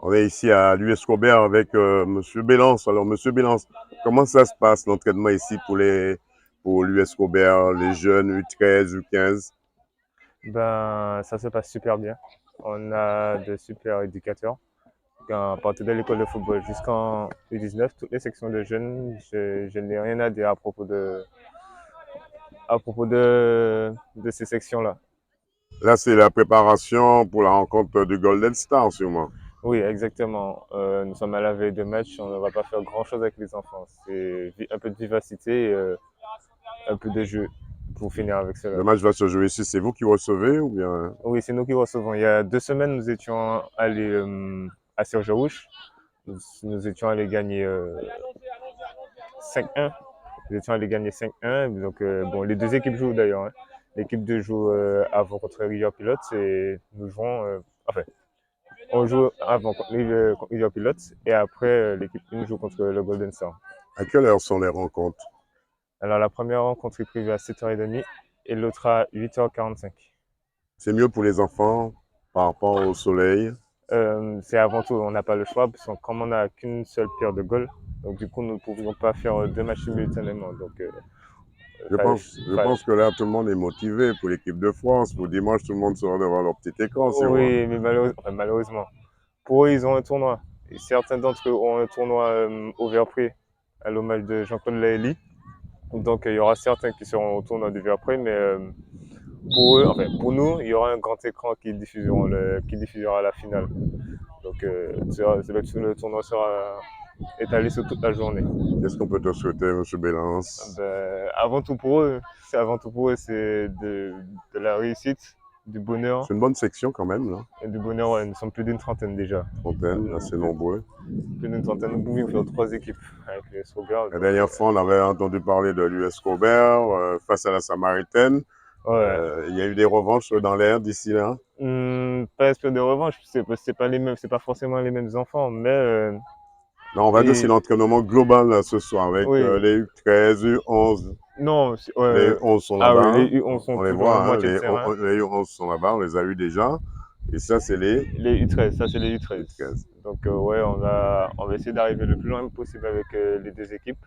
On est ici à l'US Robert avec Monsieur Bélance. Alors, Monsieur Bélance, comment ça se passe l'entraînement ici pour l'US Robert, les jeunes U13, U15? Ben, ça se passe super bien. On a de super éducateurs. À partir de l'école de football jusqu'en U19, toutes les sections de jeunes, je n'ai rien à dire à propos de ces sections-là. Là, c'est la préparation pour la rencontre du Golden Star, sûrement. Oui, exactement. Nous sommes à la veille de match, on ne va pas faire grand-chose avec les enfants. C'est un peu de vivacité, un peu de jeu pour finir avec Le cela. match va se jouer ici. C'est vous qui recevez ou bien? Oui, c'est nous qui recevons. Il y a 2 semaines, nous étions allés à Serge-Rouge. Nous étions allés gagner 5-1. Nous étions allés gagner 5-1. Donc, bon, les deux équipes jouent d'ailleurs, hein. L'équipe 2 joue avant contre Rivière Pilote et nous jouons. Enfin, on joue avant contre Rivière Pilote et après, l'équipe 1 joue contre le Golden Star. À quelle heure sont les rencontres? Alors, la première rencontre est prévue à 7h30 et l'autre à 8h45. C'est mieux pour les enfants par rapport au soleil. C'est avant tout, on n'a pas le choix, parce que comme on n'a qu'une seule paire de goals, donc du coup, nous ne pouvions pas faire deux matchs simultanément. Donc, Je pense que là, tout le monde est motivé pour l'équipe de France. Pour dimanche, tout le monde sera devant leur petit écran, sûrement. oui, mais malheureusement, pour eux, ils ont un tournoi. Et certains d'entre eux ont un tournoi au Verpré, à l'hommage de Jean-Claude Laëli. Donc, il y aura certains qui seront au tournoi du Verpré, mais pour eux, enfin, pour nous, il y aura un grand écran qui diffusera la finale. Donc, le tournoi sera étalé sur toute la journée. Qu'est-ce qu'on peut te souhaiter, Monsieur Bélance? Ben, avant tout pour eux, c'est de la réussite, du bonheur. C'est une bonne section quand même, là. Et du bonheur, ouais, nous sommes plus d'une trentaine déjà. Trentaine, assez Plus, nombreux. plus d'une trentaine, nous pouvions faire 3 équipes avec les Sauvegardes. La Donc, dernière fois, on avait entendu parler de l'US Robert face à la Samaritaine. ouais. Il y a eu des revanches dans l'air d'ici là. Pas espèce de revanche, c'est pas les mêmes, c'est pas forcément les mêmes enfants, mais Non, on va dire c'est et l'entraînement global là, ce soir avec oui, les U13, U11. non, Les U11 sont ah oui, là-bas, les hein. U11 sont On les toujours en voit, hein. moitié de terrain. Les U11 sont là-bas, on les a eu déjà. Et ça, c'est les Les U13, ça c'est les U13. U13. Donc ouais, on va essayer d'arriver le plus loin possible avec les deux équipes,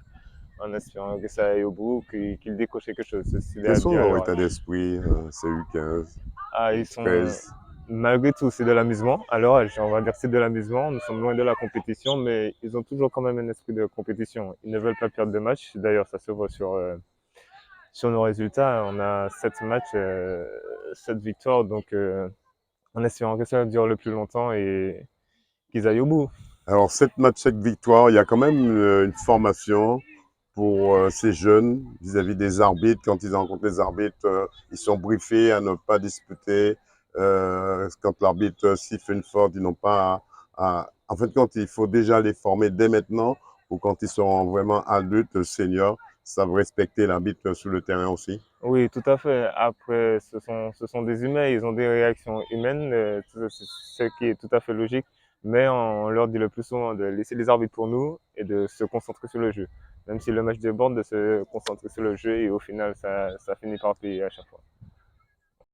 en espérant que ça aille au bout, qu'ils décochent quelque chose. C'est Quels sont l'idéal à leur l'heure état actuelle. d'esprit, ces U15, Ah, ils sont, U13? malgré tout, c'est de l'amusement. À leur âge, on va dire que c'est de l'amusement. Nous sommes loin de la compétition, mais ils ont toujours quand même un esprit de compétition. Ils ne veulent pas perdre de match. D'ailleurs, ça se voit sur nos résultats. On a 7 matchs, 7 victoires, donc en espérant que ça dure le plus longtemps et qu'ils aillent au bout. Alors, 7 matchs, 7 victoires, il y a quand même une formation pour ces jeunes vis-à-vis des arbitres. Quand ils rencontrent les arbitres, ils sont briefés à ne pas disputer. Quand l'arbitre siffle une faute, ils n'ont pas En fait, quand il faut déjà les former dès maintenant, ou quand ils seront vraiment adultes, seniors, savent respecter l'arbitre sur le terrain aussi. Oui, tout à fait. Après, ce sont des humains, ils ont des réactions humaines, ce qui est tout à fait logique, mais on leur dit le plus souvent de laisser les arbitres pour nous et de se concentrer sur le jeu. Même si le match déborde, de se concentrer sur le jeu et au final, ça finit par payer à chaque fois.